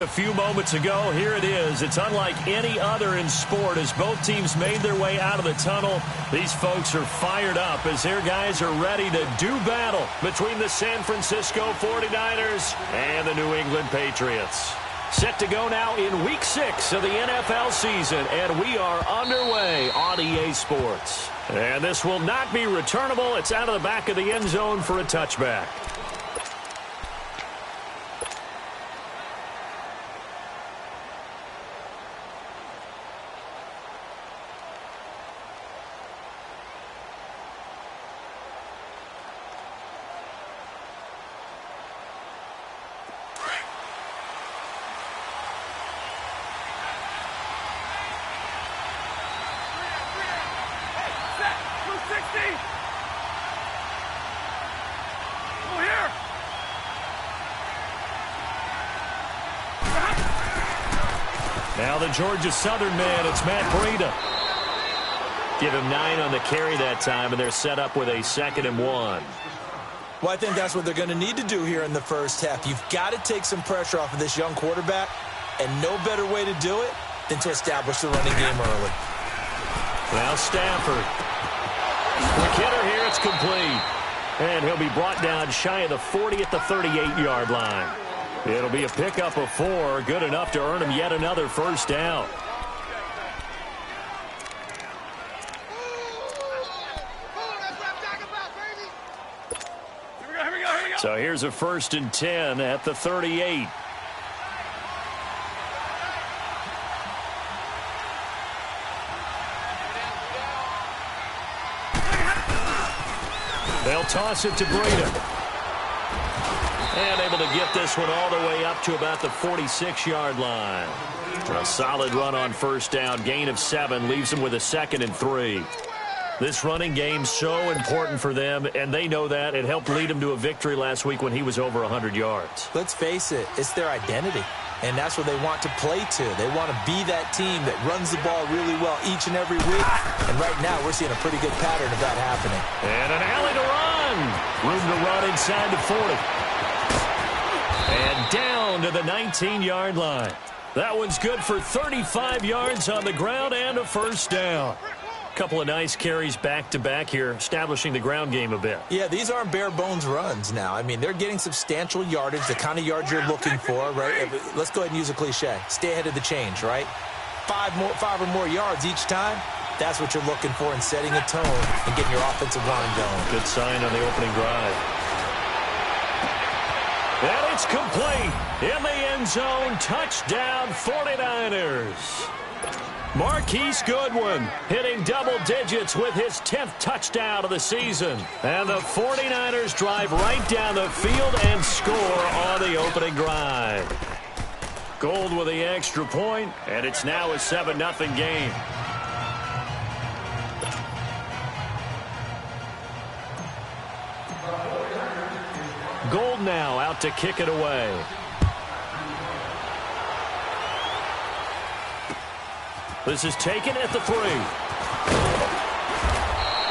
A few moments ago, here it is. It's unlike any other in sport as both teams made their way out of the tunnel. These folks are fired up as their guys are ready to do battle between the San Francisco 49ers and the New England Patriots. Set to go now in Week 6 of the NFL season, and we are underway on EA Sports. And this will not be returnable. It's out of the back of the end zone for a touchback. Now the Georgia Southern man, it's Matt Breida. Give him 9 on the carry that time, and they're set up with a 2nd and 1. Well, I think that's what they're going to need to do here in the first half. You've got to take some pressure off of this young quarterback, and no better way to do it than to establish the running game early. Now Stafford. McKinnon here, it's complete. And he'll be brought down shy of the 40 at the 38-yard line. It'll be a pickup of 4, good enough to earn him yet another first down. So here's a 1st and 10 at the 38. They'll toss it to Breida. And able to get this one all the way up to about the 46-yard line. A solid run on first down. Gain of 7 leaves them with a 2nd and 3. This running game so important for them, and they know that. It helped lead them to a victory last week when he was over 100 yards. Let's face it, it's their identity, and that's what they want to play to. They want to be that team that runs the ball really well each and every week, and right now we're seeing a pretty good pattern of that happening. And an alley to run. Room to run inside the 40. And down to the 19-yard line. That one's good for 35 yards on the ground and a first down. Couple of nice carries back-to-back here, establishing the ground game a bit. Yeah, these aren't bare-bones runs now. I mean, they're getting substantial yardage, the kind of yards you're looking for, right? Let's go ahead and use a cliche. Stay ahead of the change, right? 5 or more yards each time. That's what you're looking for in setting a tone and getting your offensive line going. Good sign on the opening drive. And it's complete. In the end zone, touchdown 49ers. Marquise Goodwin hitting double digits with his 10th touchdown of the season. And the 49ers drive right down the field and score on the opening drive. Gold with the extra point, and it's now a 7-0 game. Gold now out to kick it away. This is taken at the 3.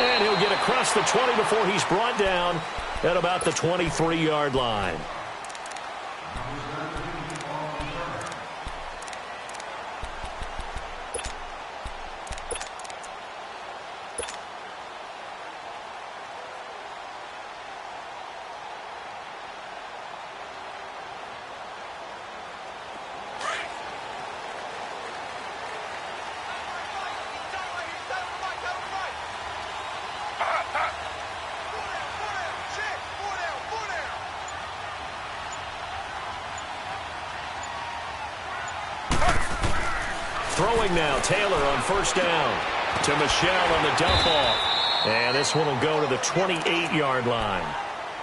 And he'll get across the 20 before he's brought down at about the 23-yard line. Throwing now, Taylor on first down to Michelle on the dump off. And this one will go to the 28-yard line.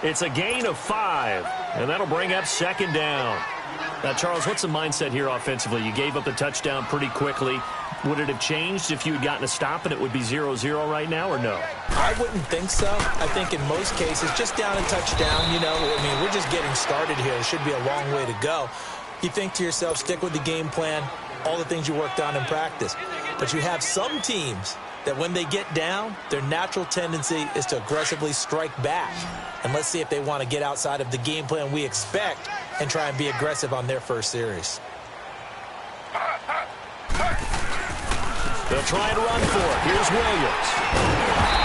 It's a gain of 5, and that'll bring up 2nd down. Now, Charles, what's the mindset here offensively? You gave up the touchdown pretty quickly. Would it have changed if you had gotten a stop and it would be 0-0 right now, or no? I wouldn't think so. I think in most cases, just down and touchdown, you know, I mean, we're just getting started here. It should be a long way to go. You think to yourself, stick with the game plan, all the things you worked on in practice. But you have some teams that when they get down, their natural tendency is to aggressively strike back. And let's see if they want to get outside of the game plan we expect and try and be aggressive on their first series. They'll try and run for it. Here's Williams.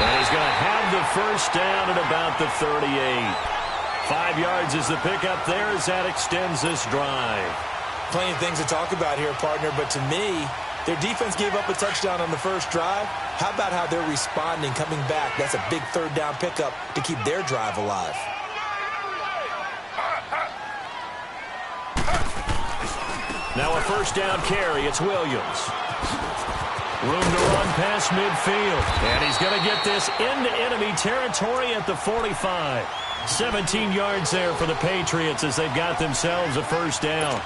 And he's going to have the first down at about the 38. 5 yards is the pickup there as that extends this drive. Plenty of things to talk about here, partner, but to me, their defense gave up a touchdown on the first drive. How about how they're responding, coming back? That's a big third down pickup to keep their drive alive. Now a first down carry. It's Williams. Room to run past midfield. And he's going to get this into enemy territory at the 45. 17 yards there for the Patriots as they've got themselves a first down.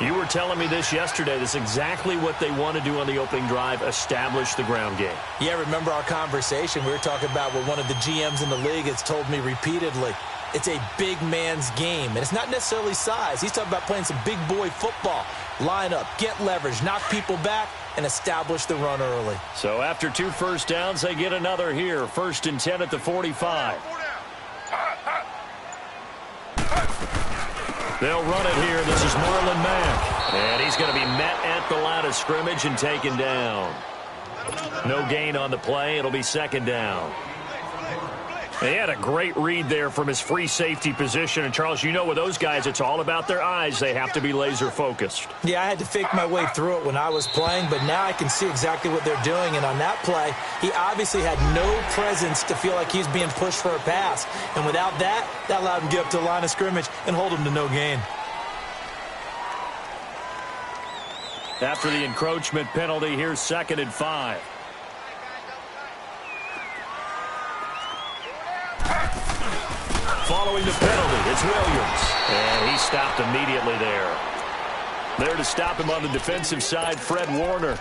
You were telling me this yesterday. This is exactly what they want to do on the opening drive, establish the ground game. Yeah, remember our conversation? We were talking about what one of the GMs in the league has told me repeatedly. It's a big man's game, and it's not necessarily size. He's talking about playing some big boy football. Line up, get leverage, knock people back, and establish the run early. So after 2 first downs, they get another here. 1st and 10 at the 45. They'll run it here. This is Marlon Mack. And he's going to be met at the line of scrimmage and taken down. No gain on the play. It'll be 2nd down. He had a great read there from his free safety position. And, Charles, you know with those guys, it's all about their eyes. They have to be laser-focused. Yeah, I had to fake my way through it when I was playing, but now I can see exactly what they're doing. And on that play, he obviously had no presence to feel like he's being pushed for a pass. And without that, that allowed him to get up to the line of scrimmage and hold him to no gain. After the encroachment penalty, here's 2nd and 5. Following the penalty, it's Williams. And he stopped immediately there. There to stop him on the defensive side, Fred Warner.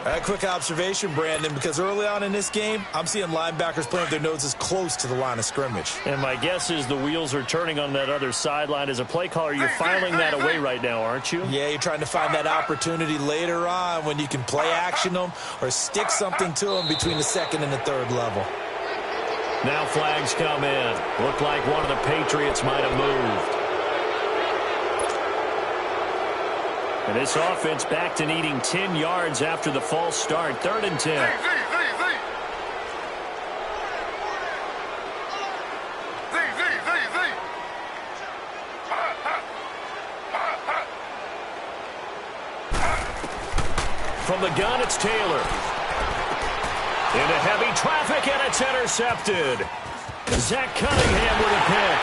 A quick observation, Brandon, because early on in this game, I'm seeing linebackers playing with their noses close to the line of scrimmage. And my guess is the wheels are turning on that other sideline. As a play caller, you're filing that away right now, aren't you? Yeah, you're trying to find that opportunity later on when you can play action them or stick something to them between the 2nd and the 3rd level. Now flags come in. Looked like one of the Patriots might have moved. And this offense back to needing 10 yards after the false start. 3rd and 10. From the gun, it's Taylor. Into heavy traffic, and it's intercepted. Zach Cunningham with a pick.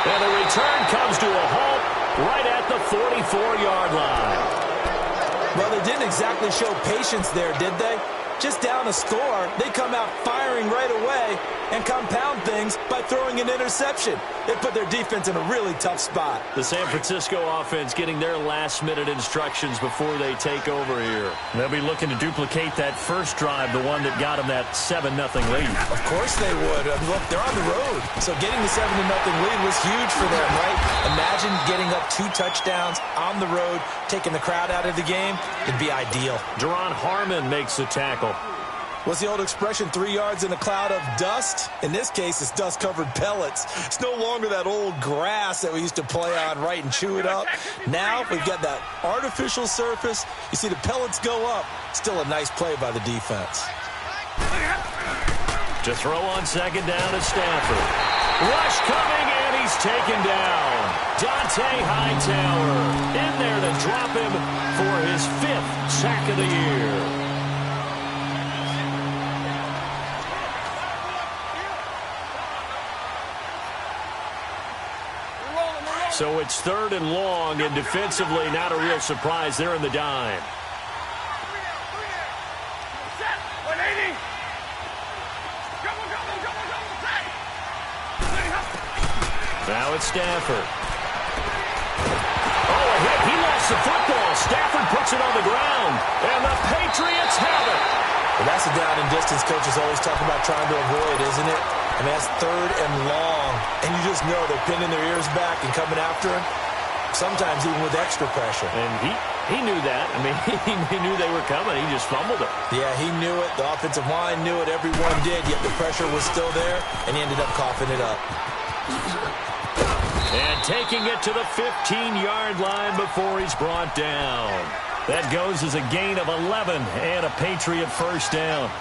And the return comes to a halt right at the 44-yard line. Well, they didn't exactly show patience there, did they? Just down a score, they come out firing right away and compound things by throwing an interception. They put their defense in a really tough spot. The San Francisco offense getting their last-minute instructions before they take over here. They'll be looking to duplicate that first drive, the one that got them that 7-0 lead. Of course they would. Look, they're on the road. So getting the 7-0 lead was huge for them, right? Imagine getting up 2 touchdowns on the road, taking the crowd out of the game. It'd be ideal. Deron Harmon makes the tackle. What's the old expression, 3 yards in a cloud of dust? In this case, it's dust-covered pellets. It's no longer that old grass that we used to play on, right, and chew it up. Now we've got that artificial surface. You see the pellets go up. Still a nice play by the defense. To throw on 2nd down is Stafford. Rush coming, and he's taken down. Dante Hightower in there to drop him for his 5th sack of the year. So it's 3rd and long, and defensively, not a real surprise. They're in the dime. Now it's Stafford. Oh, a hit. He lost the football. Stafford puts it on the ground, and the Patriots have it. Well, that's the down and distance coaches always talk about trying to avoid, isn't it? I mean, that's 3rd and long, and you just know they're pinning their ears back and coming after him, sometimes even with extra pressure. And he knew that. I mean, he knew they were coming. He just fumbled it. Yeah, he knew it. The offensive line knew it. Everyone did, yet the pressure was still there, and he ended up coughing it up. And taking it to the 15-yard line before he's brought down. That goes as a gain of 11 and a Patriot first down.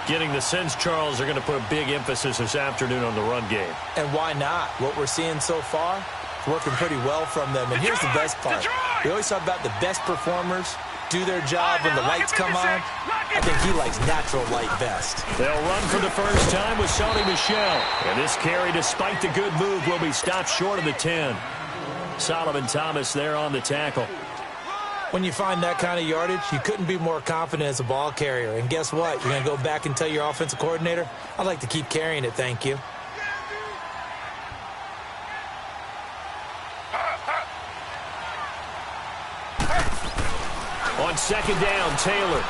Getting the sense, Charles, are going to put a big emphasis this afternoon on the run game. And why not? What we're seeing so far is working pretty well from them. And here's the best part. We always talk about the best performers do their job when the lights come on. I think he likes natural light best. They'll run for the first time with Sony Michel. And this carry, despite the good move, will be stopped short of the 10. Solomon Thomas there on the tackle. When you find that kind of yardage, you couldn't be more confident as a ball carrier. And guess what? You're going to go back and tell your offensive coordinator, I'd like to keep carrying it, thank you. On second down, Taylor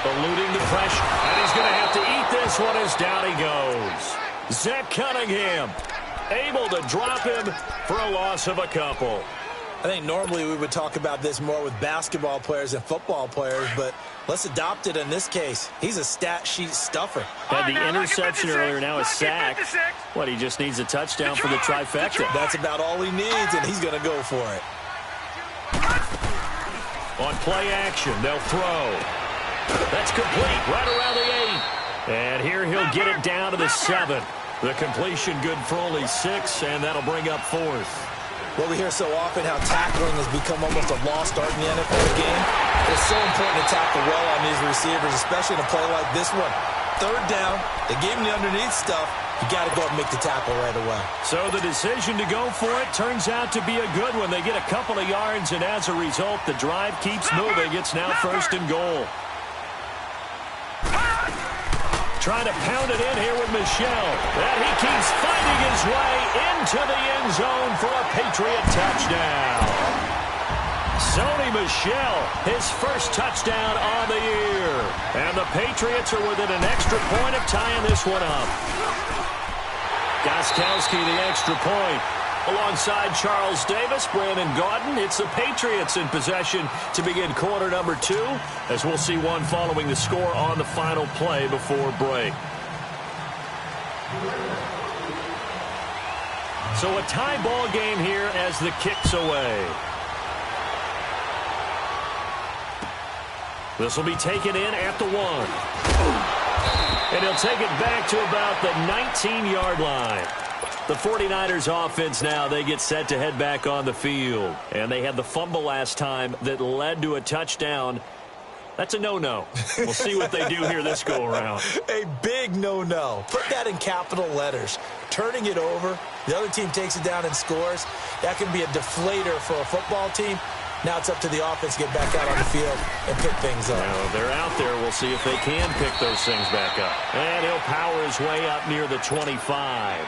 eluding the pressure. And he's going to have to eat this one as down he goes. Zach Cunningham able to drop him for a loss of a couple. I think normally we would talk about this more with basketball players and football players, but let's adopt it in this case. He's a stat sheet stuffer. Had the interception earlier, now a sack. What, he just needs a touchdown for the trifecta. That's about all he needs, and he's going to go for it. On play action, they'll throw. That's complete, right around the 8. And here he'll get it down to the 7. The completion good for only 6, and that'll bring up 4th. What we hear so often, how tackling has become almost a lost art in the NFL game. It's so important to tackle well on these receivers, especially in a play like this one. Third down, they gave him the underneath stuff. You got to go and make the tackle right away. So the decision to go for it turns out to be a good one. They get a couple of yards, and as a result, the drive keeps moving. It's now 1st and goal. Trying to pound it in here with Michel. And he keeps finding his way into the end zone for a Patriot touchdown. Sony Michel, his first touchdown on the year. And the Patriots are within an extra point of tying this one up. Gostkowski the extra point. Alongside Charles Davis, Brandon Gaudin, it's the Patriots in possession to begin quarter number 2, as we'll see one following the score on the final play before break. So a tie ball game here as the kick's away. This will be taken in at the 1. And he'll take it back to about the 19-yard line. The 49ers offense now, they get set to head back on the field. And they had the fumble last time that led to a touchdown. That's a no-no. We'll see what they do here this go-around. A big no-no. Put that in capital letters. Turning it over, the other team takes it down and scores. That can be a deflator for a football team. Now it's up to the offense to get back out on the field and pick things up. Now, they're out there. We'll see if they can pick those things back up. And he'll power his way up near the 25.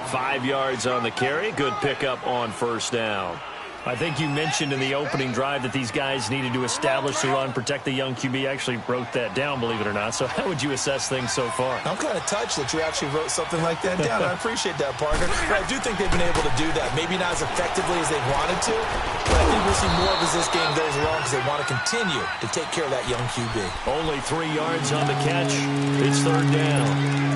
5 yards on the carry. Good pickup on first down. I think you mentioned in the opening drive that these guys needed to establish the run, protect the young QB. Actually wrote that down, believe it or not. So how would you assess things so far? I'm kind of touched that you actually wrote something like that down. I appreciate that, partner. But I do think they've been able to do that. Maybe not as effectively as they wanted to, but I think we'll see more of as this game goes along because they want to continue to take care of that young QB. Only 3 yards on the catch. It's third down.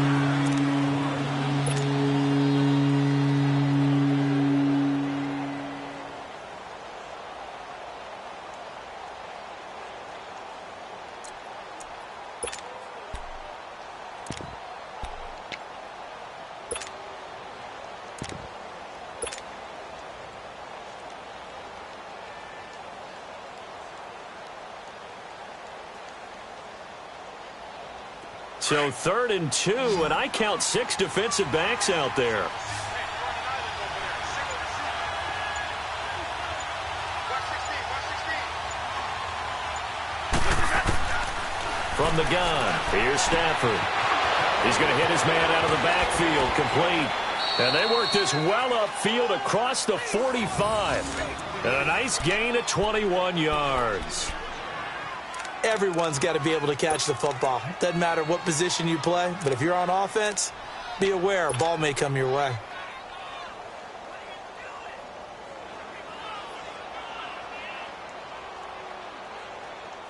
So 3rd and 2, and I count 6 defensive backs out there. From the gun, here's Stafford. He's going to hit his man out of the backfield, complete. And they work this well upfield across the 45. And a nice gain of 21 yards. Everyone's got to be able to catch the football. Doesn't matter what position you play, but if you're on offense, be aware a ball may come your way.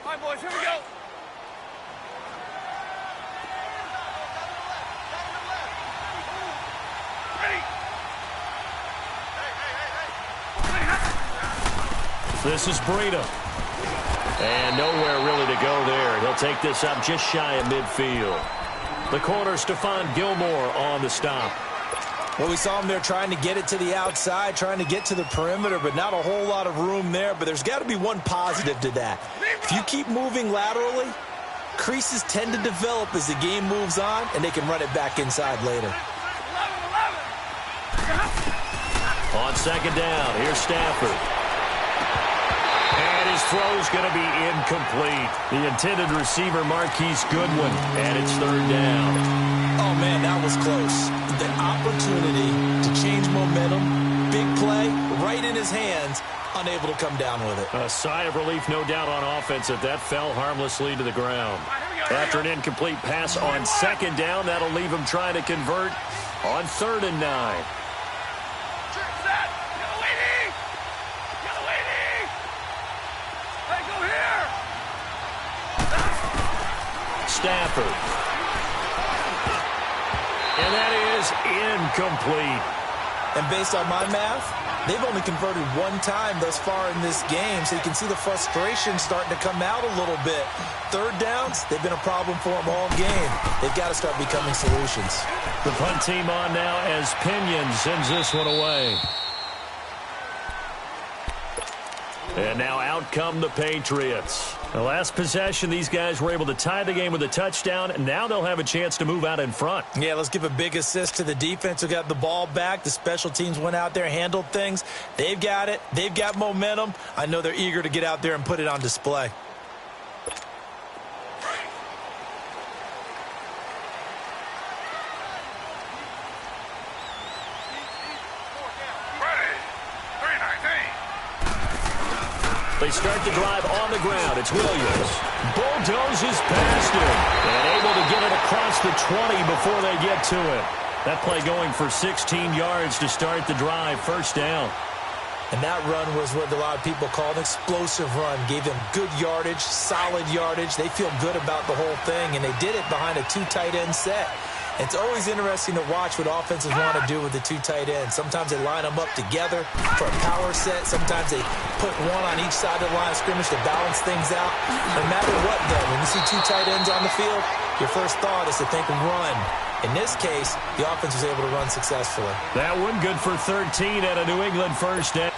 All right, boys, here we go. This is Breida. And nowhere really to go there. He'll take this up just shy of midfield. The corner, Stephon Gilmore on the stop. Well, we saw him there trying to get it to the outside, trying to get to the perimeter, but not a whole lot of room there. But there's got to be one positive to that. If you keep moving laterally, creases tend to develop as the game moves on, and they can run it back inside later. On second down, here's Stafford. And his throw's going to be incomplete. The intended receiver, Marquise Goodwin, and it's third down. Oh, man, that was close. The opportunity to change momentum, big play, right in his hands, unable to come down with it. A sigh of relief, no doubt, on offense that fell harmlessly to the ground. After an incomplete pass on second down, that'll leave him trying to convert on 3rd and 9. Stafford. And that is incomplete. And based on my math, they've only converted one time thus far in this game, so you can see the frustration starting to come out a little bit. Third downs, they've been a problem for them all game. They've got to start becoming solutions. The punt team on now as Pinion sends this one away. And now out come the Patriots. The last possession, these guys were able to tie the game with a touchdown, and now they'll have a chance to move out in front. Yeah, let's give a big assist to the defense who got the ball back. The special teams went out there, handled things. They've got it. They've got momentum. I know they're eager to get out there and put it on display. They start the drive on the ground. It's Williams. Bulldozes past him. And able to get it across the 20 before they get to it. That play going for 16 yards to start the drive. First down. And that run was what a lot of people call an explosive run. Gave them good yardage, solid yardage. They feel good about the whole thing, and they did it behind a 2 tight end set. It's always interesting to watch what offenses want to do with the 2 tight ends. Sometimes they line them up together for a power set. Sometimes they put one on each side of the line of scrimmage to balance things out. No matter what, though, when you see 2 tight ends on the field, your first thought is to think run. In this case, the offense was able to run successfully. That one good for 13 at a New England first down.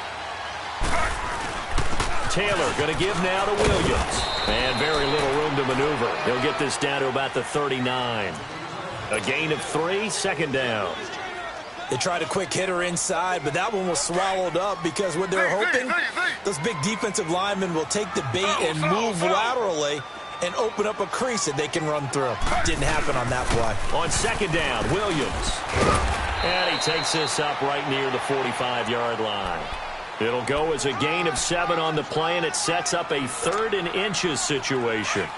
Taylor going to give now to Williams. And very little room to maneuver. He'll get this down to about the 39. A gain of 3, second down. They tried a quick hitter inside, but that one was swallowed up because what they're hoping, those big defensive linemen will take the bait and move laterally and open up a crease that they can run through. Didn't happen on that play. On second down, Williams. And he takes this up right near the 45-yard line. It'll go as a gain of 7 on the play, and it sets up a 3rd and inches situation.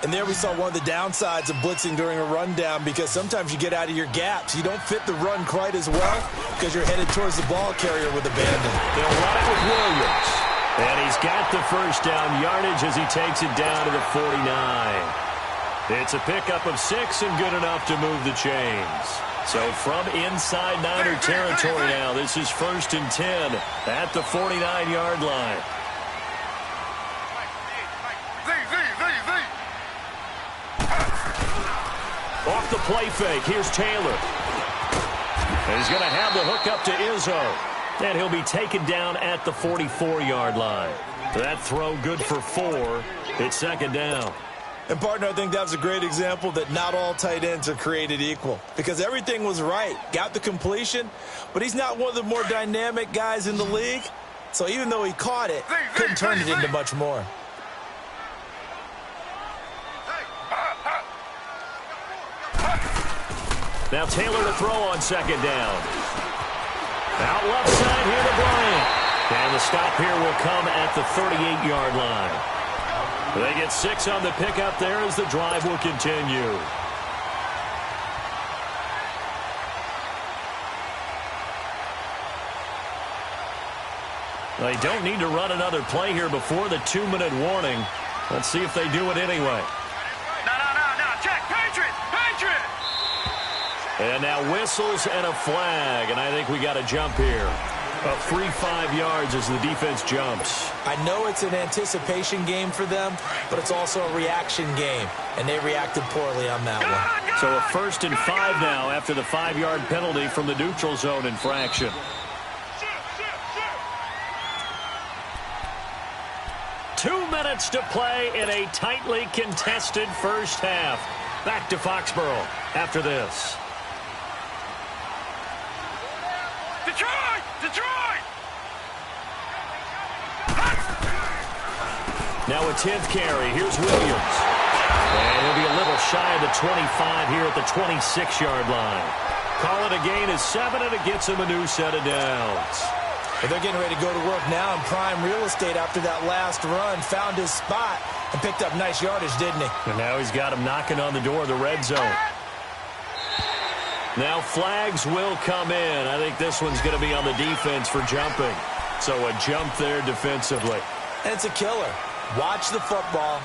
And there we saw one of the downsides of blitzing during a rundown, because sometimes you get out of your gaps. You don't fit the run quite as well because you're headed towards the ball carrier with abandon. They'll run it with Williams. And he's got the first down yardage as he takes it down to the 49. It's a pickup of 6 and good enough to move the chains. So from inside Niner territory now, this is 1st and 10 at the 49-yard line. Off the play fake, here's Taylor. And he's going to have the hook up to Izzo. And he'll be taken down at the 44-yard line. That throw good for 4. It's second down. And, partner, I think that was a great example that not all tight ends are created equal, because everything was right. Got the completion, but he's not one of the more dynamic guys in the league. So even though he caught it, couldn't turn it into much more. Now Taylor to throw on second down. Out left side here to Bryant. And the stop here will come at the 38-yard line. They get 6 on the pickup there as the drive will continue. They don't need to run another play here before the 2-minute warning. Let's see if they do it anyway. No. Check. Patriot. And now whistles and a flag, and I think we got a jump here. A free 5 yards as the defense jumps. I know it's an anticipation game for them, but it's also a reaction game, and they reacted poorly on that one. So a 1st and 5 now after the 5-yard penalty from the neutral zone infraction. Two minutes to play in a tightly contested first half. Back to Foxborough after this. Detroit! Detroit! Now a 10th carry. Here's Williams. And he'll be a little shy of the 25 here at the 26-yard line. Call it a gain of 7, and it gets him a new set of downs. Well, they're getting ready to go to work now in prime real estate after that last run. Found his spot and picked up nice yardage, didn't he? And now he's got him knocking on the door of the red zone. Now flags will come in. I think this one's going to be on the defense for jumping. So a jump there defensively. And it's a killer. Watch the football.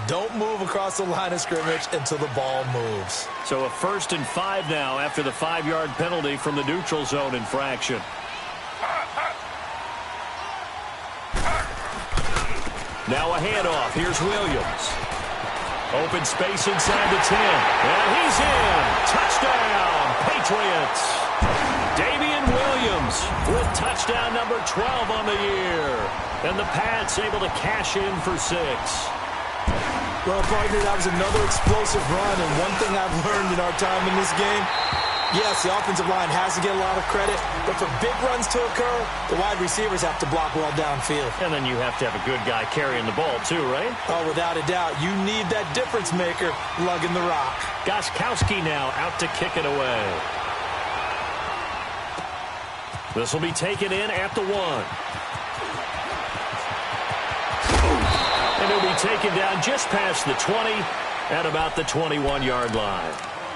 Don't move across the line of scrimmage until the ball moves. So a 1st and 5 now after the 5-yard penalty from the neutral zone infraction. Now a handoff. Here's Williams. Open space inside the 10. And he's in. Touchdown, Patriots. Damian Williams with touchdown number 12 on the year. And the Pats able to cash in for 6. Well, partner, that was another explosive run. And one thing I've learned in our time in this game, yes, the offensive line has to get a lot of credit, but for big runs to occur, the wide receivers have to block well downfield. And then you have to have a good guy carrying the ball too, right? Oh, without a doubt. You need that difference maker lugging the rock. Gostkowski now out to kick it away. This will be taken in at the 1. And it'll be taken down just past the 20 at about the 21-yard line.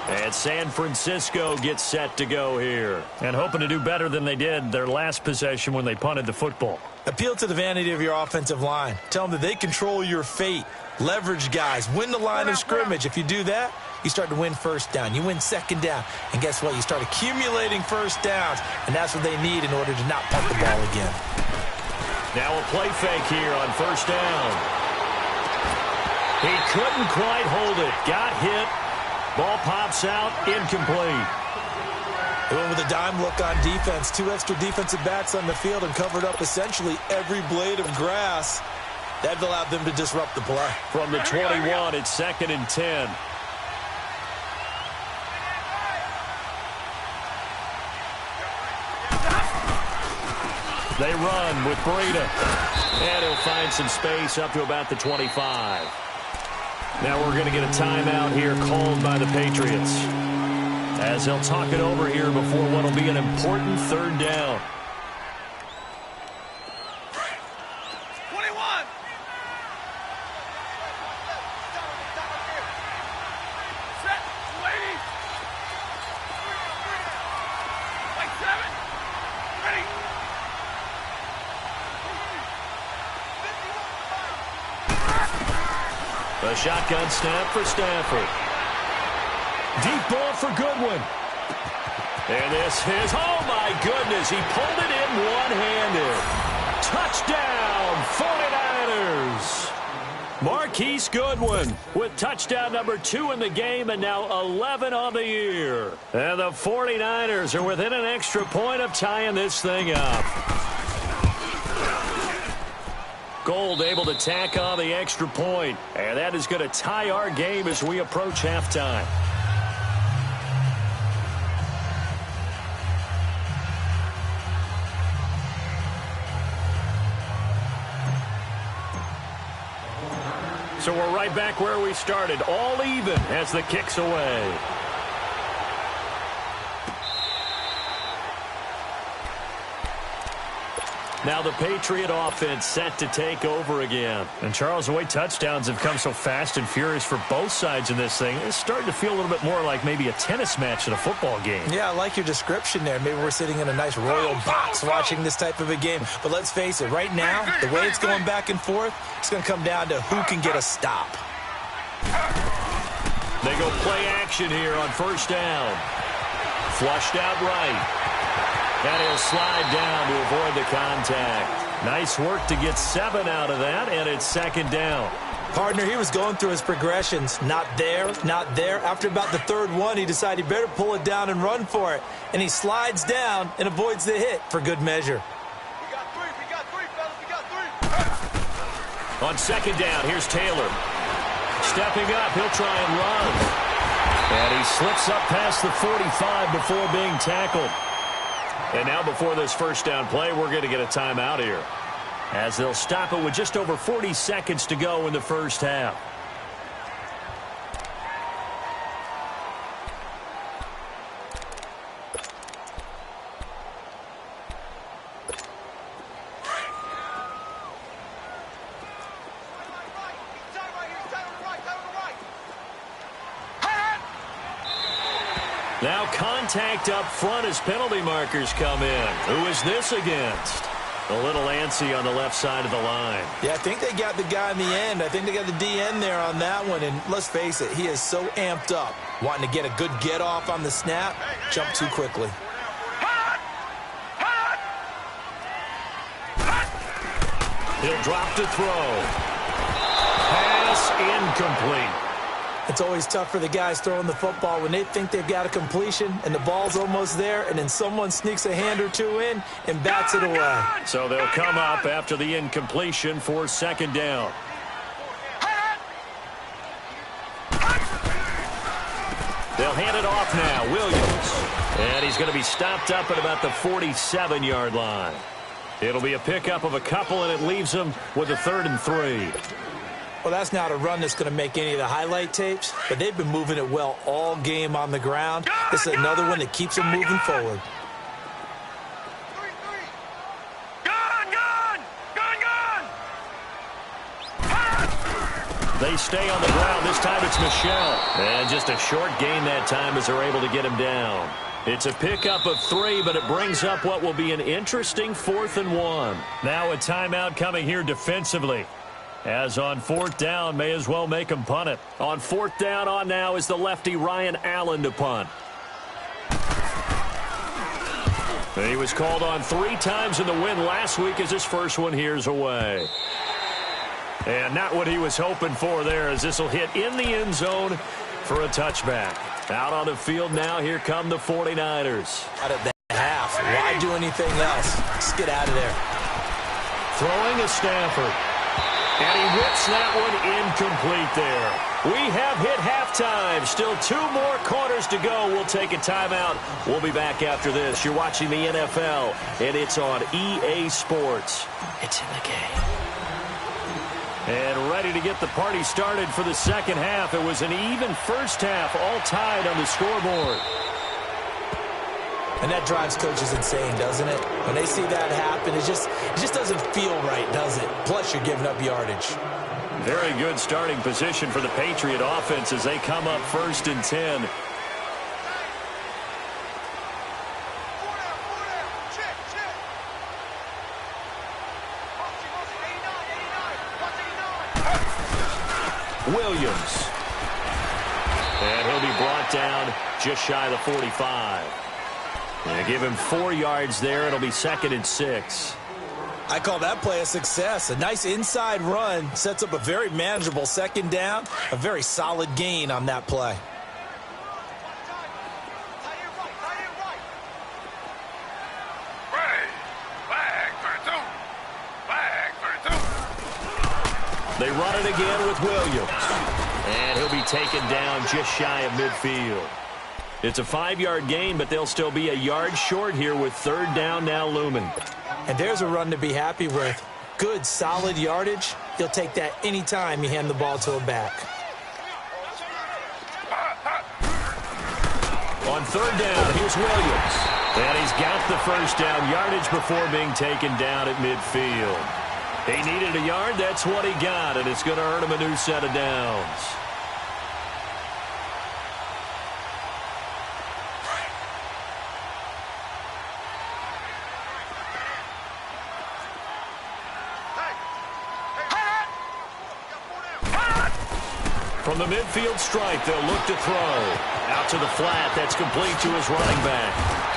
And San Francisco gets set to go here. And hoping to do better than they did their last possession when they punted the football. Appeal to the vanity of your offensive line. Tell them that they control your fate. Leverage guys. Win the line of scrimmage. If you do that, you start to win first down. You win second down. And guess what? You start accumulating first downs. And that's what they need in order to not punt the ball again. Now a play fake here on first down. He couldn't quite hold it. Got hit. Ball pops out, incomplete. They went with a dime look on defense. 2 extra defensive backs on the field and covered up essentially every blade of grass. That allowed them to disrupt the play. From the 21, it's 2nd and 10. They run with Breida. And he'll find some space up to about the 25. Now we're going to get a timeout here called by the Patriots, as they'll talk it over here before what will be an important 3rd down. 21! Set, ladies! Like 7! Ready! A shotgun snap for Stafford. Deep ball for Goodwin. And this is, oh my goodness, he pulled it in one-handed. Touchdown, 49ers. Marquise Goodwin with touchdown number 2 in the game and now 11 on the year. And the 49ers are within an extra point of tying this thing up. Gold able to tack on the extra point. And that is going to tie our game as we approach halftime. So we're right back where we started. All even as the kick's away. Now the Patriot offense set to take over again. And Charles, the way touchdowns have come so fast and furious for both sides in this thing, it's starting to feel a little bit more like maybe a tennis match in a football game. Yeah, I like your description there. Maybe we're sitting in a nice royal box watching this type of a game. But let's face it, right now, the way it's going back and forth, it's going to come down to who can get a stop. They go play action here on first down. Flushed out right. And he'll slide down to avoid the contact. Nice work to get 7 out of that, and it's second down. Partner, he was going through his progressions. Not there, not there. After about the third one, he decided he better pull it down and run for it. And he slides down and avoids the hit for good measure. We got three, fellas. We got 3. On second down, here's Taylor. Stepping up, he'll try and run. And he slips up past the 45 before being tackled. And now before this first down play, we're going to get a timeout here, as they'll stop it with just over 40 seconds to go in the first half. Now contact up front as penalty markers come in. Who is this against? A little antsy on the left side of the line. Yeah, I think they got the guy in the end. I think they got the DN there on that one. And let's face it, he is so amped up, wanting to get a good get off on the snap, jump too quickly. He'll drop to throw. Pass incomplete. It's always tough for the guys throwing the football when they think they've got a completion and the ball's almost there, and then someone sneaks a hand or two in and bats it away. So they'll come up after the incompletion for second down. They'll hand it off now. Williams. And he's going to be stopped up at about the 47-yard line. It'll be a pickup of a couple, and it leaves them with a 3rd and 3. Well, that's not a run that's going to make any of the highlight tapes, but they've been moving it well all game on the ground. This is another one that keeps them moving forward. They stay on the ground. This time it's Michelle. And just a short gain that time as they're able to get him down. It's a pickup of 3, but it brings up what will be an interesting 4th and 1. Now a timeout coming here defensively. As on 4th down, may as well make him punt it. On 4th down on now is the lefty Ryan Allen to punt. And he was called on 3 times in the win last week as his first one here's away. And not what he was hoping for there, as this will hit in the end zone for a touchback. Out on the field now, here come the 49ers. Out of the half. Why do anything else? Just get out of there. Throwing a Stafford. And he whips that one incomplete there. We have hit halftime. Still 2 more quarters to go. We'll take a timeout. We'll be back after this. You're watching the NFL, and it's on EA Sports. It's in the game. And ready to get the party started for the second half. It was an even first half, all tied on the scoreboard. And that drives coaches insane, doesn't it? When they see that happen, it just doesn't feel right, does it? Plus, you're giving up yardage. Very good starting position for the Patriot offense as they come up 1st and 10. Williams. And he'll be brought down just shy of the 45. And give him 4 yards there. It'll be 2nd and 6. I call that play a success. A nice inside run sets up a very manageable second down. A very solid gain on that play. They run it again with Williams. And he'll be taken down just shy of midfield. It's a 5-yard gain, but they'll still be a yard short here with 3rd down now looming. And there's a run to be happy with. Good, solid yardage. He'll take that any time you hand the ball to a back. On 3rd down, here's Williams. And he's got the first down yardage before being taken down at midfield. He needed a yard. That's what he got, and it's going to earn him a new set of downs. From the midfield stripe, they'll look to throw. Out to the flat. That's complete to his running back.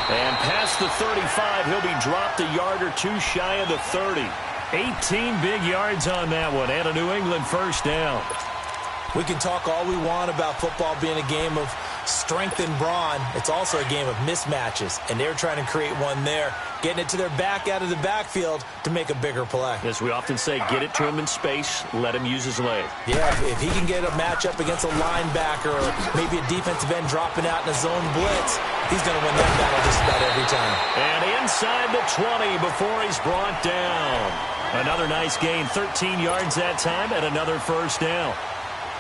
And past the 35, he'll be dropped a yard or two shy of the 30. 18 big yards on that one, and a New England first down. We can talk all we want about football being a game of strength and brawn. It's also a game of mismatches, and they're trying to create one there, getting it to their back out of the backfield to make a bigger play. As we often say, get it to him in space, let him use his leg. Yeah, if he can get a matchup against a linebacker or maybe a defensive end dropping out in a zone blitz, he's going to win that battle just about every time. And inside the 20 before he's brought down. Another nice gain, 13 yards that time, and another first down.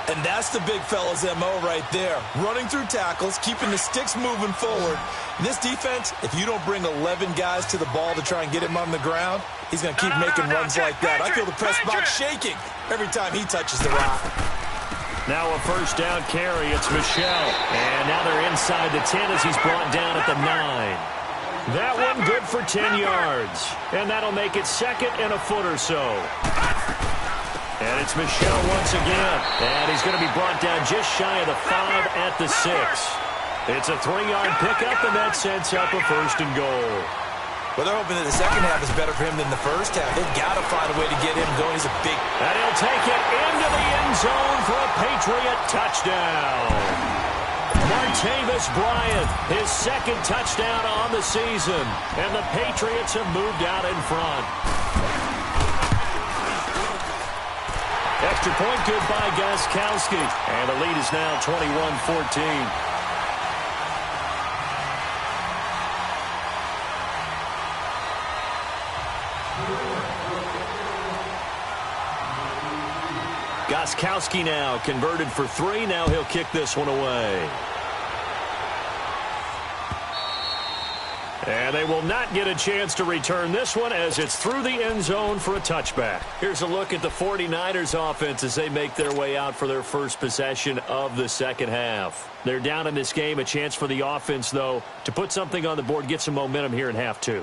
And that's the big fella's M.O. right there. Running through tackles, keeping the sticks moving forward. This defense, if you don't bring 11 guys to the ball to try and get him on the ground, he's going to keep making runs like that. I feel the press box shaking every time he touches the rock. Now a first down carry. It's Michelle. And now they're inside the 10 as he's brought down at the 9. That one good for 10 yards. And that'll make it second and a foot or so. And it's Michelle once again. And he's going to be brought down just shy of the 5 at the 6. It's a 3-yard pickup, and that sets up a first and goal. Well, they're hoping that the second half is better for him than the first half. They've got to find a way to get him going. He's a big... And he'll take it into the end zone for a Patriot touchdown. Martavis Bryant, his second touchdown on the season. And the Patriots have moved out in front. Extra point good by Gostkowski. And the lead is now 21-14. Gostkowski now converted for 3. Now he'll kick this one away. And they will not get a chance to return this one as it's through the end zone for a touchback. Here's a look at the 49ers offense as they make their way out for their first possession of the second half. They're down in this game. A chance for the offense, though, to put something on the board, get some momentum here in half 2.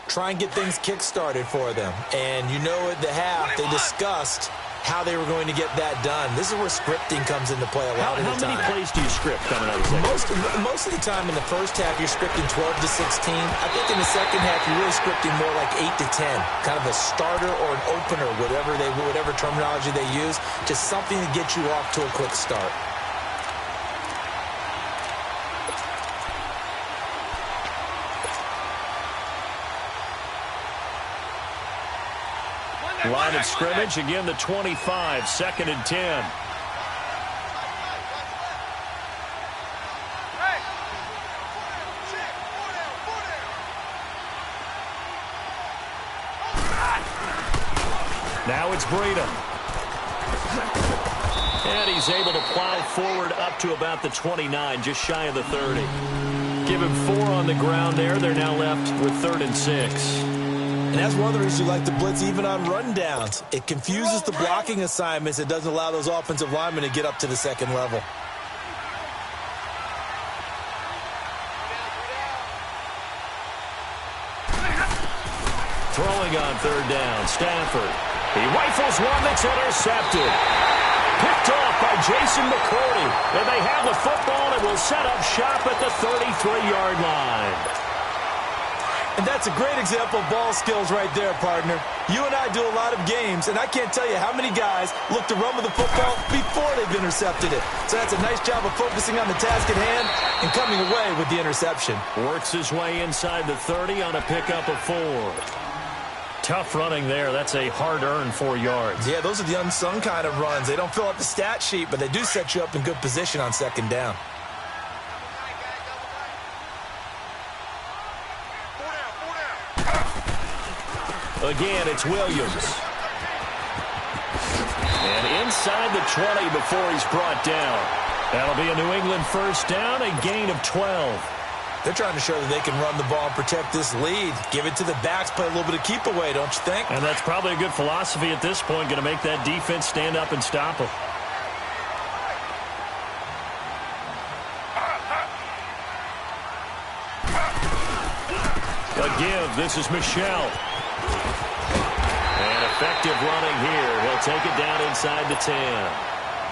Try and get things kick-started for them. And you know at the half they discussed how they were going to get that done. This is where scripting comes into play a lot of the time. How many plays do you script coming out of the second? Most of the time in the first half, you're scripting 12 to 16. I think in the second half, you're really scripting more like 8 to 10. Kind of a starter or an opener, whatever terminology they use. Just something to get you off to a quick start. Line of scrimmage, again the 25, 2nd and 10. Now it's Breida. And he's able to plow forward up to about the 29, just shy of the 30. Give him 4 on the ground there. They're now left with 3rd and 6. And that's one of the reasons you like to blitz even on rundowns. It confuses the blocking assignments. It doesn't allow those offensive linemen to get up to the second level. Throwing on 3rd down, Stafford. He rifles one that's intercepted. Picked off by Jason McCourty. And they have the football and will set up shop at the 33-yard line. And that's a great example of ball skills right there, partner. You and I do a lot of games, and I can't tell you how many guys look to run with the football before they've intercepted it. So that's a nice job of focusing on the task at hand and coming away with the interception. Works his way inside the 30 on a pickup of 4. Tough running there. That's a hard-earned 4 yards. Yeah, those are the unsung kind of runs. They don't fill out the stat sheet, but they do set you up in good position on 2nd down. Again, it's Williams. And inside the 20 before he's brought down. That'll be a New England first down, a gain of 12. They're trying to show that they can run the ball and protect this lead. Give it to the backs, play a little bit of keep away, don't you think? And that's probably a good philosophy at this point, going to make that defense stand up and stop them. A give, this is Michelle. And effective running here. He'll take it down inside the 10.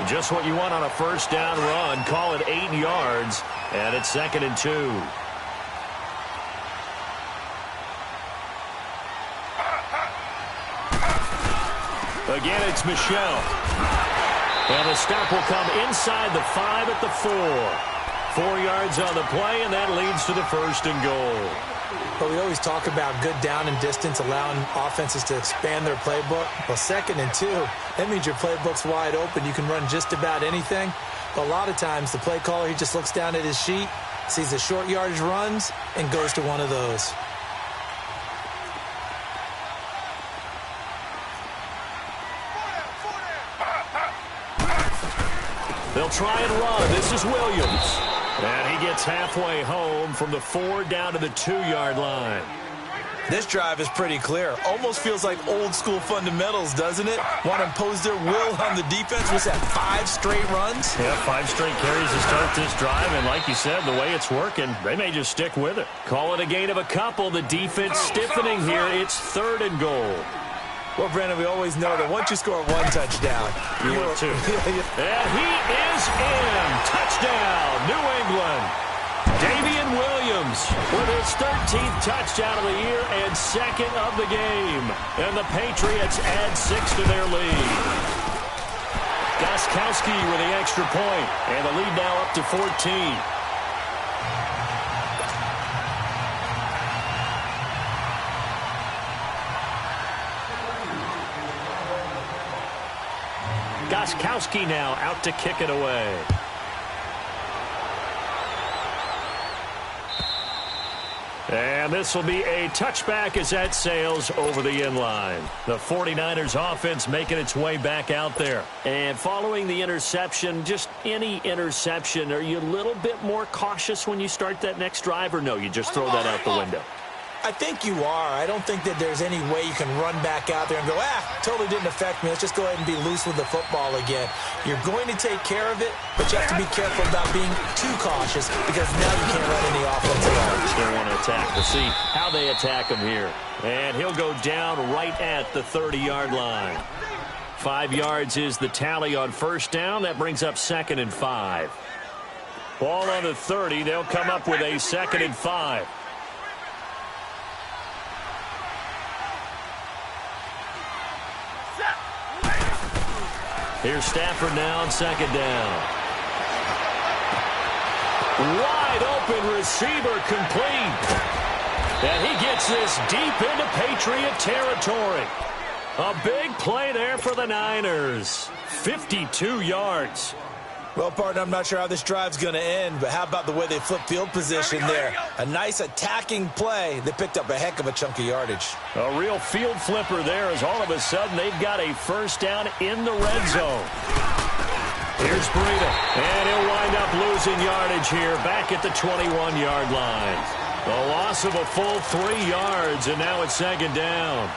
Just what you want on a first down run. Call it 8 yards, and it's 2nd and 2. Again, it's Michel. And the stop will come inside the 5 at the 4. 4 yards on the play, and that leads to the 1st and goal. But we always talk about good down and distance, allowing offenses to expand their playbook. Well, 2nd and 2, that means your playbook's wide open. You can run just about anything. But a lot of times, the play caller, he just looks down at his sheet, sees the short yardage runs, and goes to one of those. They'll try and run. This is Williams. And he gets halfway home from the 4 down to the 2-yard line. This drive is pretty clear. Almost feels like old-school fundamentals, doesn't it? Want to impose their will on the defense. Was that 5 straight runs? Yeah, 5 straight carries to start this drive. And like you said, the way it's working, they may just stick with it. Call it a gain of a couple. The defense stiffening here. It's 3rd and goal. Well, Brandon, we always know that once you score 1 touchdown, you want 2. And he is in. Touchdown, New England. Damian Williams with his 13th touchdown of the year and 2nd of the game. And the Patriots add 6 to their lead. Gostkowski with the extra point, and the lead now up to 14. Gostkowski now out to kick it away. And this will be a touchback as that sails over the inline. The 49ers offense making its way back out there. And following the interception, just any interception, are you a little bit more cautious when you start that next drive, or no, you just throw that out the window? I think you are. I don't think that there's any way you can run back out there and go, totally didn't affect me. Let's just go ahead and be loose with the football again. You're going to take care of it, but you have to be careful about being too cautious because now you can't run any offense at all. You still want to attack. We'll see how they attack him here. And he'll go down right at the 30-yard line. 5 yards is the tally on first down. That brings up 2nd and 5. Ball on the 30. They'll come up with a 2nd and 5. Here's Stafford now on 2nd down. Wide open receiver complete. And he gets this deep into Patriot territory. A big play there for the Niners. 52 yards. Well, partner, I'm not sure how this drive's going to end, but how about the way they flip field position there? A nice attacking play. They picked up a heck of a chunk of yardage. A real field flipper there as all of a sudden they've got a first down in the red zone. Here's Breida, and he'll wind up losing yardage here back at the 21-yard line. The loss of a full 3 yards, and now it's 2nd down.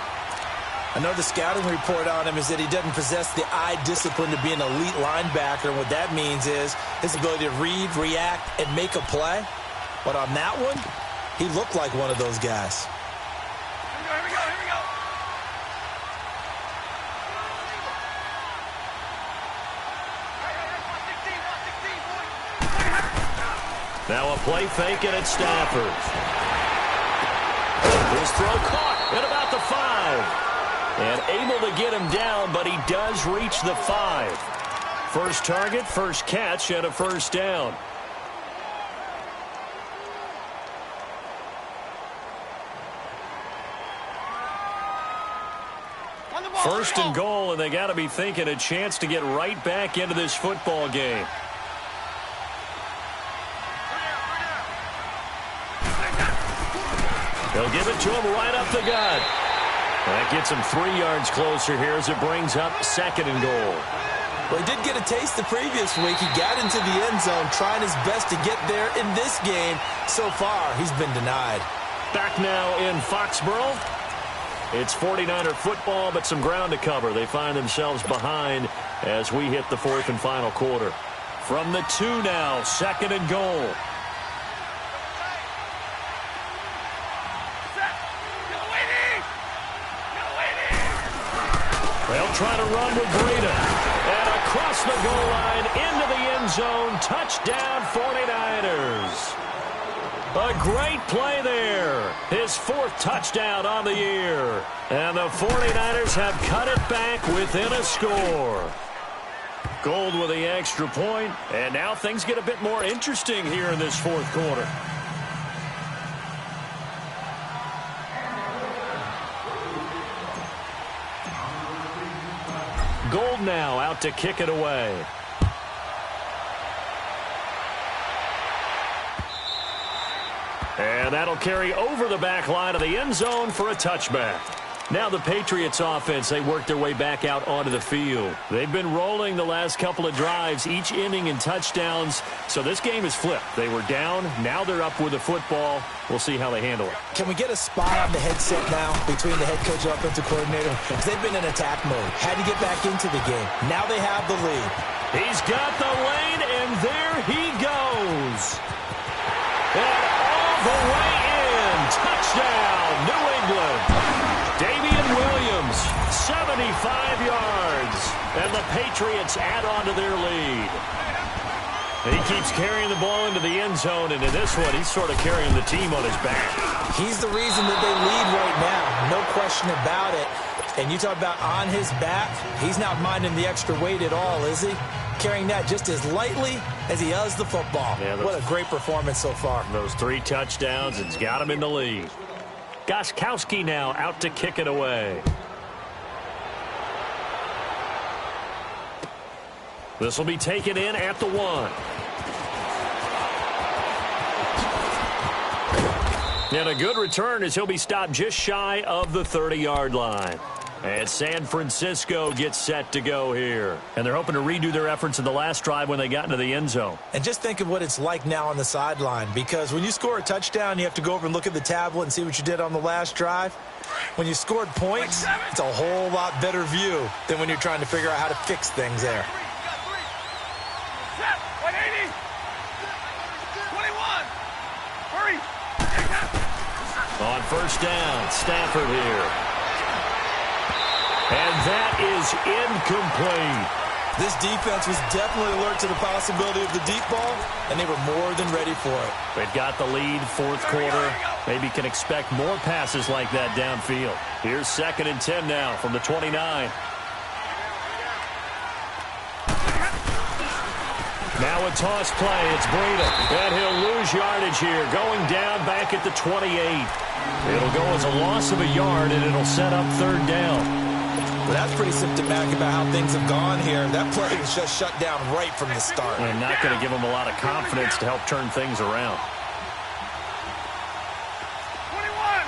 I know the scouting report on him is that he doesn't possess the eye discipline to be an elite linebacker. And what that means is his ability to read, react, and make a play. But on that one, he looked like one of those guys. Here we go, here we go. Hey, 116, boy. Now a play fake, and it's Stafford. His throw caught at about the 5. And able to get him down, but he does reach the 5. First target, first catch, and a first down. First and goal, and they got to be thinking a chance to get right back into this football game. They'll give it to him right up the gut. That gets him 3 yards closer here as it brings up 2nd and goal. Well, he did get a taste the previous week. He got into the end zone, trying his best to get there in this game. So far, he's been denied. Back now in Foxborough. It's 49er football, but some ground to cover. They find themselves behind as we hit the 4th and final quarter. From the 2 now, 2nd and goal. They'll try to run with Breida. And a across the goal line, into the end zone. Touchdown, 49ers. A great play there. His 4th touchdown on the year. And the 49ers have cut it back within a score. Gold with the extra point, and now things get a bit more interesting here in this 4th quarter. Gold now out to kick it away. And that'll carry over the back line of the end zone for a touchback. Now the Patriots offense, they work their way back out onto the field. They've been rolling the last couple of drives, each inning in touchdowns. So this game is flipped. They were down. Now they're up with the football. We'll see how they handle it. Can we get a spot on the headset now between the head coach and offensive coordinator? Because they've been in attack mode. Had to get back into the game. Now they have the lead. He's got the lane, and there he goes. And all the way in. Touchdown, New England. Damian Williams, 75 yards. And the Patriots add on to their lead. He keeps carrying the ball into the end zone, and in this one, he's sort of carrying the team on his back. He's the reason that they lead right now. No question about it. And you talk about on his back, he's not minding the extra weight at all, is he? Carrying that just as lightly as he does the football. Yeah, what a great performance so far. Those 3 touchdowns, it's got him in the lead. Gostkowski now out to kick it away. This will be taken in at the 1. And a good return as he'll be stopped just shy of the 30-yard line. And San Francisco gets set to go here. And they're hoping to redo their efforts in the last drive when they got into the end zone. And just think of what it's like now on the sideline. Because when you score a touchdown, you have to go over and look at the tablet and see what you did on the last drive. When you scored points, it's a whole lot better view than when you're trying to figure out how to fix things there. 180. 21. Hurry. On first down, Stafford here. And that is incomplete. This defense was definitely alert to the possibility of the deep ball, and they were more than ready for it. They've got the lead, 4th quarter. Maybe can expect more passes like that downfield. Here's 2nd and 10 now from the 29. Now a toss play. It's Breida. And he'll lose yardage here. Going down back at the 28. It'll go as a loss of a yard, and it'll set up 3rd down. Well, that's pretty symptomatic about how things have gone here. That play was just shut down right from the start. And not going to give them a lot of confidence to help turn things around. 21.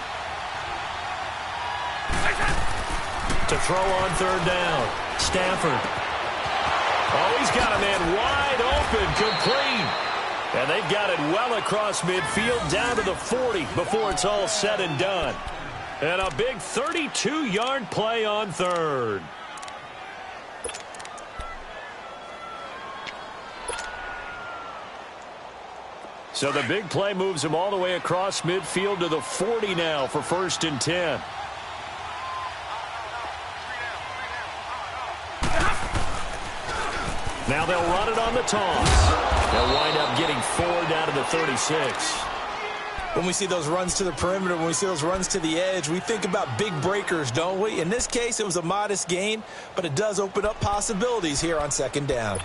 To throw on 3rd down. Stafford. Oh, he's got a man wide open, complete. And they've got it well across midfield down to the 40 before it's all said and done. And a big 32-yard play on 3rd. So the big play moves him all the way across midfield to the 40 now for 1st and 10. Now they'll run it on the toss. They'll wind up getting 4 down to the 36. When we see those runs to the perimeter, when we see those runs to the edge, we think about big breakers, don't we? In this case, it was a modest gain, but it does open up possibilities here on 2nd down.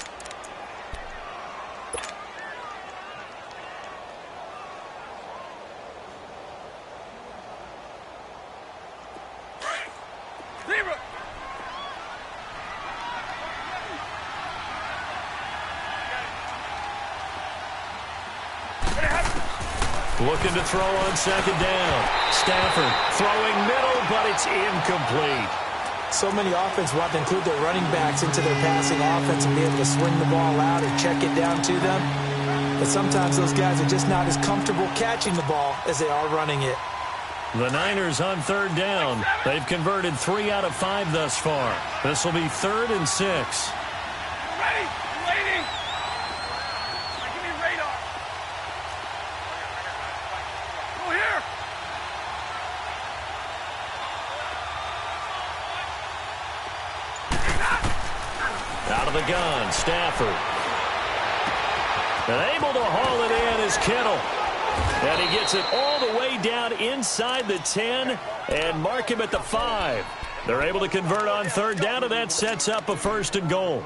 Looking to throw on 2nd down. Stafford throwing middle, but it's incomplete. So many offense want to include their running backs into their passing offense and be able to swing the ball out or check it down to them. But sometimes those guys are just not as comfortable catching the ball as they are running it. The Niners on 3rd down. They've converted 3 out of 5 thus far. This will be 3rd and 6. Ready. Waiting. Give me radar. Go here. Out of the gun. Stafford. And able to haul it in is Kittle. And he gets it all the way down inside the 10 and mark him at the 5. They're able to convert on third down, and that sets up a 1st and goal.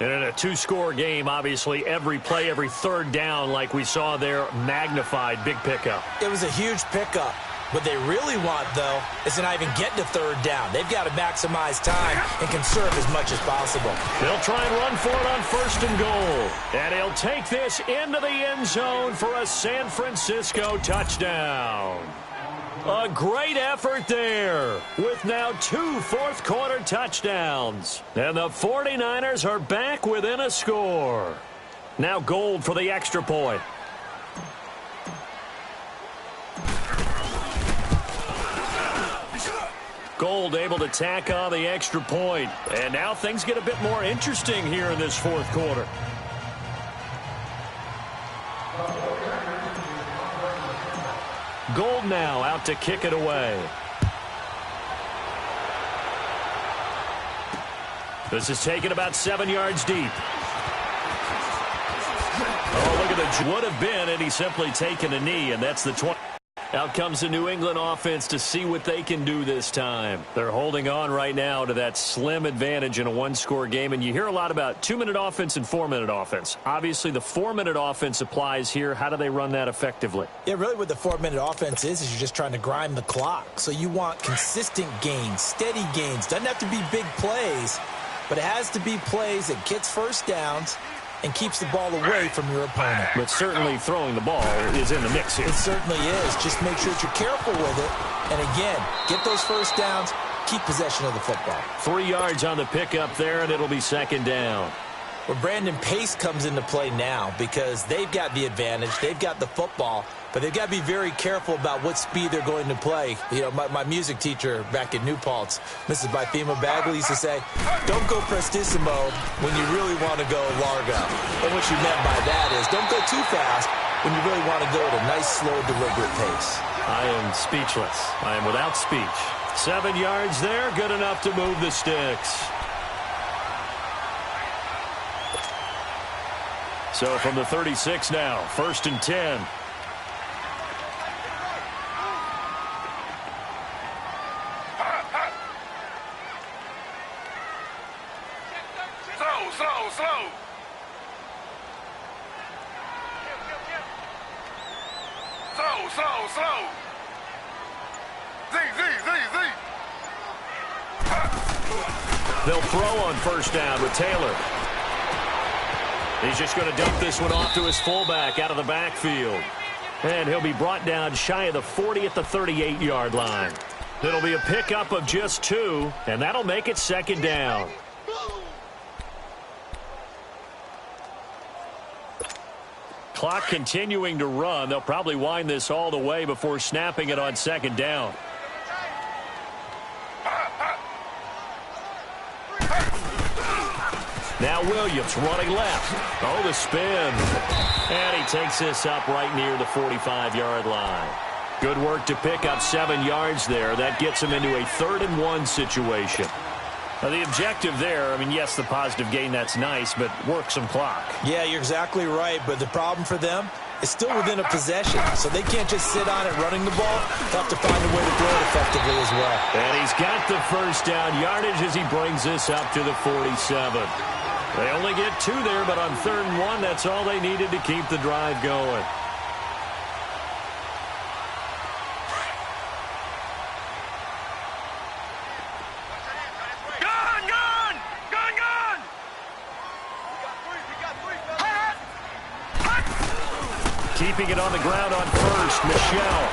And in a two-score game, obviously, every play, every third down, like we saw there, magnified. Big pickup. It was a huge pickup. What they really want, though, is to not even get to third down. They've got to maximize time and conserve as much as possible. They'll try and run for it on 1st and goal. And he'll take this into the end zone for a San Francisco touchdown. A great effort there with now 2 fourth-quarter touchdowns. And the 49ers are back within a score. Now Gold for the extra point. Gold able to tack on the extra point. And now things get a bit more interesting here in this 4th quarter. Gold now out to kick it away. This is taken about 7 yards deep. Oh, look at the would have been, and he's simply taken a knee, and that's the 20. Out comes the New England offense to see what they can do this time. They're holding on right now to that slim advantage in a one-score game, and you hear a lot about 2-minute offense and 4-minute offense. Obviously, the 4-minute offense applies here. How do they run that effectively? Yeah, really what the 4-minute offense is you're just trying to grind the clock. So you want consistent gains, steady gains. Doesn't have to be big plays, but it has to be plays that gets first downs and keeps the ball away from your opponent. But certainly throwing the ball is in the mix here. It certainly is. Just make sure that you're careful with it. And again, get those first downs, keep possession of the football. 3 yards on the pickup there, and it'll be 2nd down. Well, Brandon, pace comes into play now because they've got the advantage. They've got the football, but they've got to be very careful about what speed they're going to play. You know, my music teacher back in New Paltz, Mrs. Bythema Bagley, used to say, don't go prestissimo when you really want to go largo. And what she meant by that is don't go too fast when you really want to go at a nice, slow, deliberate pace. I am speechless. I am without speech. 7 yards there, good enough to move the sticks. So from the 36 now, 1st and 10. Slow. Slow. Z. They'll throw on 1st down with Taylor. He's just going to dump this one off to his fullback out of the backfield. And he'll be brought down shy of the 40 at the 38-yard line. It'll be a pickup of just 2, and that'll make it 2nd down. Clock continuing to run. They'll probably wind this all the way before snapping it on 2nd down. Now Williams running left. Oh, the spin. And he takes this up right near the 45-yard line. Good work to pick up 7 yards there. That gets him into a 3rd and 1 situation. Now, the objective there, I mean, yes, the positive gain, that's nice, but work some clock. Yeah, you're exactly right, but the problem for them is still within a possession, so they can't just sit on it running the ball. They'll have to find a way to throw it effectively as well. And he's got the 1st down yardage as he brings this up to the 47. They only get 2 there, but on 3rd and 1, that's all they needed to keep the drive going. Keeping it on the ground on 1st, Michel.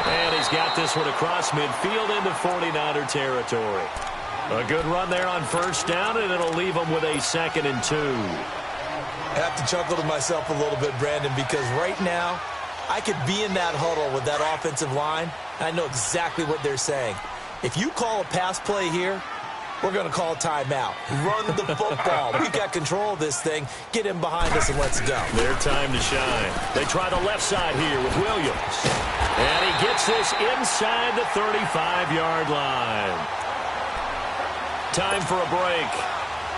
And he's got this one across midfield into 49er territory. A good run there on 1st down, and it'll leave him with a 2nd and 2. I have to chuckle to myself a little bit, Brandon, because right now I could be in that huddle with that offensive line, and I know exactly what they're saying. If you call a pass play here, we're going to call a timeout. Run the football. We've got control of this thing. Get him behind us and let's go. Their time to shine. They try the left side here with Williams. And he gets this inside the 35-yard line. Time for a break.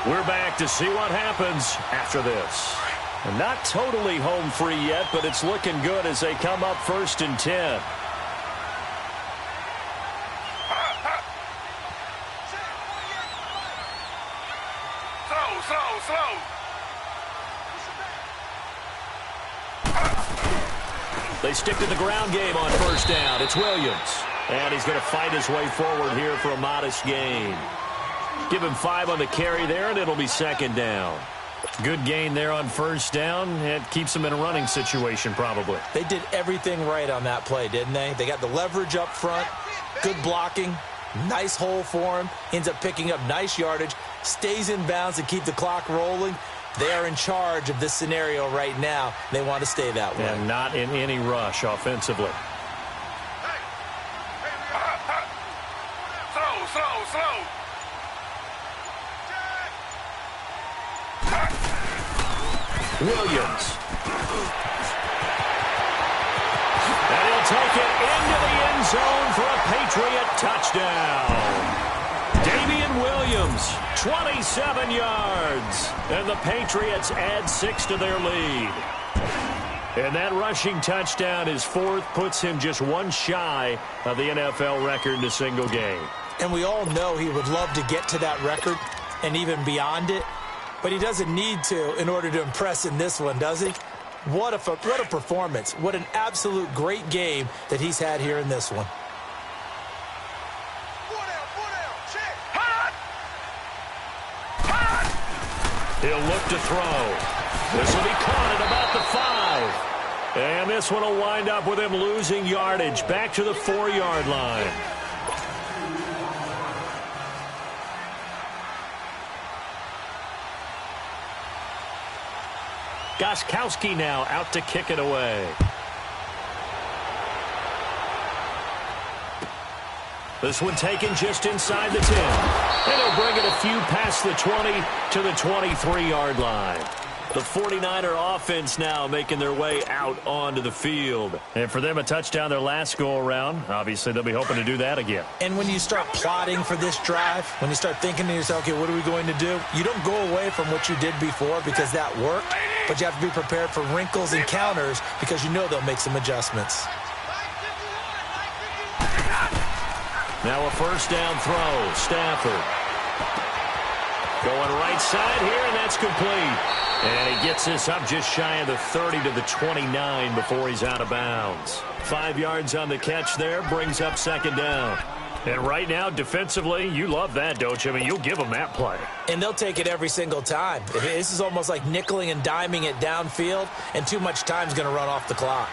We're back to see what happens after this. Not totally home free yet, but it's looking good as they come up 1st and 10. Slow. They stick to the ground game on 1st down. It's Williams. And he's going to fight his way forward here for a modest gain. Give him 5 on the carry there, and it'll be 2nd down. Good gain there on 1st down. It keeps them in a running situation, probably. They did everything right on that play, didn't they? They got the leverage up front, good blocking, nice hole for him, ends up picking up nice yardage, stays in bounds to keep the clock rolling. They are in charge of this scenario right now. They want to stay that way. And not in any rush offensively. Slow. Williams. And he'll take it into the end zone for a Patriot touchdown. Damian Williams, 27 yards. And the Patriots add 6 to their lead. And that rushing touchdown is 4th, puts him just 1 shy of the NFL record in a single game. And we all know he would love to get to that record and even beyond it. But he doesn't need to in order to impress in this one, does he? What a performance. What an absolute great game that he's had here in this one. He'll look to throw. This will be caught at about the 5. And this one will wind up with him losing yardage back to the 4-yard line. Gostkowski now out to kick it away. This one taken just inside the 10. And he'll bring it a few past the 20 to the 23-yard line. The 49er offense now making their way out onto the field. And for them, a touchdown their last go-around. Obviously, they'll be hoping to do that again. And when you start plotting for this drive, when you start thinking to yourself, okay, what are we going to do? You don't go away from what you did before because that worked, but you have to be prepared for wrinkles and counters because you know they'll make some adjustments. Now a 1st down throw. Stafford. Going right side here, and that's complete. And he gets this up just shy of the 30 to the 29 before he's out of bounds. 5 yards on the catch there, brings up 2nd down. And right now, defensively, you love that, don't you? I mean, you'll give them that play. And they'll take it every single time. This is almost like nickeling and diming it downfield, and too much time's going to run off the clock.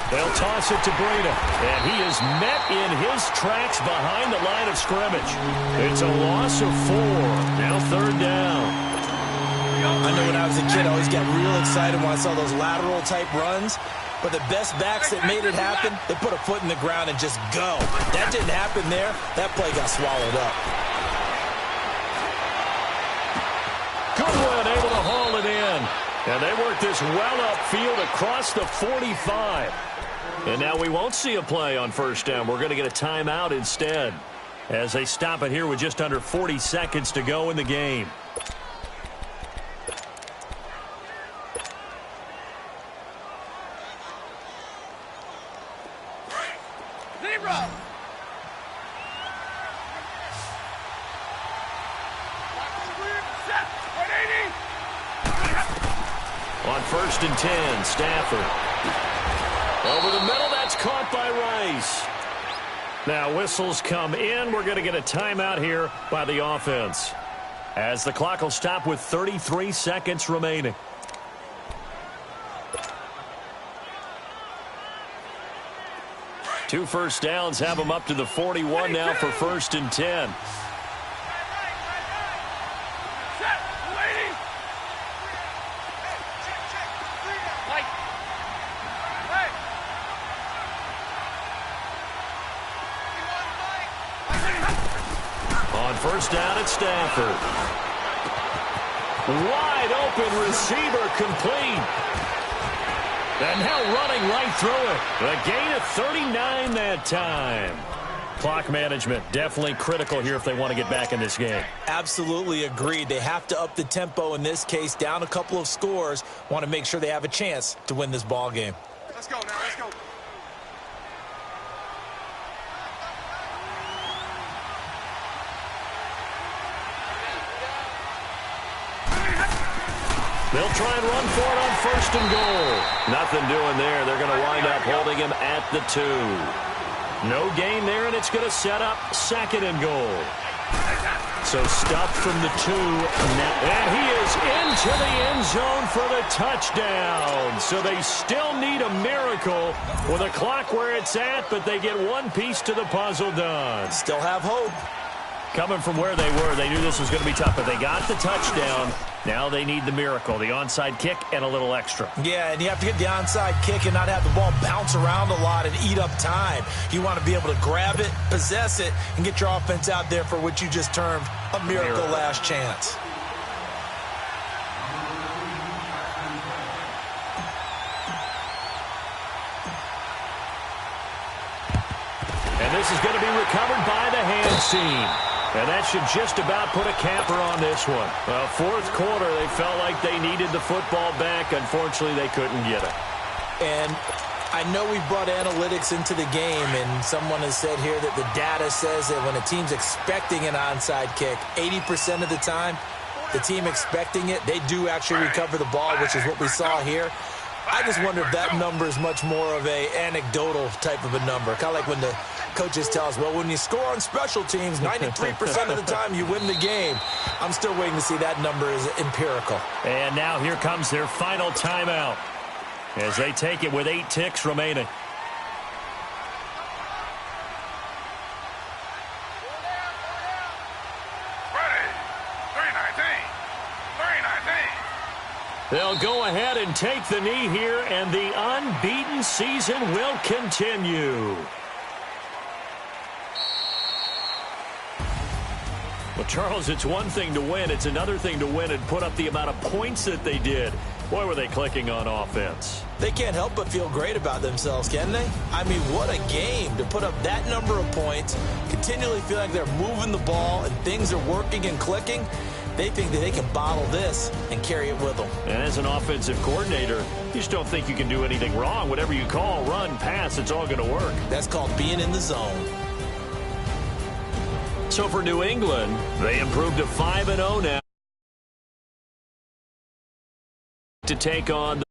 They'll toss it to Breida, and he is met in his tracks behind the line of scrimmage. It's a loss of 4. Now 3rd down. I know when I was a kid, I always got real excited when I saw those lateral-type runs. But the best backs that made it happen, they put a foot in the ground and just go. That didn't happen there. That play got swallowed up. Goodwin able to haul it in. And they work this well upfield across the 45. And now we won't see a play on 1st down. We're going to get a timeout instead as they stop it here with just under 40 seconds to go in the game. On 1st and 10, Stafford. Over the middle, that's caught by Rice. Now whistles come in. We're going to get a timeout here by the offense, as the clock will stop with 33 seconds remaining. Two 1st downs have them up to the 41 now for 1st and 10. On 1st down at Stafford. Wide open receiver complete. And now running right through it. A gain of 39 that time. Clock management, definitely critical here if they want to get back in this game. Absolutely agreed. They have to up the tempo in this case, down a couple of scores. Want to make sure they have a chance to win this ball game. Let's go now, let's go. They'll try and run for it on 1st and goal. Nothing doing there. They're going to wind up holding him at the 2. No gain there, and it's going to set up 2nd and goal. So stuffed from the 2. And he is into the end zone for the touchdown. So they still need a miracle with a clock where it's at, but they get one piece to the puzzle done. Still have hope. Coming from where they were, they knew this was going to be tough, but they got the touchdown. Now they need the miracle, the onside kick and a little extra. Yeah, and you have to get the onside kick and not have the ball bounce around a lot and eat up time. You want to be able to grab it, possess it, and get your offense out there for what you just termed a miracle last chance. And this is going to be recovered by the hand seam. And that should just about put a capper on this one. Well, 4th quarter, they felt like they needed the football back. Unfortunately, they couldn't get it. And I know we brought analytics into the game, and someone has said here that the data says that when a team's expecting an onside kick, 80% of the time, the team expecting it, they do actually recover the ball, which is what we saw here. I just wonder if that number is much more of a anecdotal type of a number. Kind of like when the coaches tell us, well, when you score on special teams, 93% of the time you win the game. I'm still waiting to see that number is empirical. And now here comes their final timeout as they take it with 8 ticks remaining. They'll go ahead and take the knee here, and the unbeaten season will continue. Well, Charles, it's one thing to win. It's another thing to win and put up the amount of points that they did. Boy, were they clicking on offense. They can't help but feel great about themselves, can they? I mean, what a game to put up that number of points, continually feel like they're moving the ball and things are working and clicking. They think that they can bottle this and carry it with them. And as an offensive coordinator, you just don't think you can do anything wrong. Whatever you call, run, pass, it's all going to work. That's called being in the zone. So for New England, they improved to 5-0 now to take on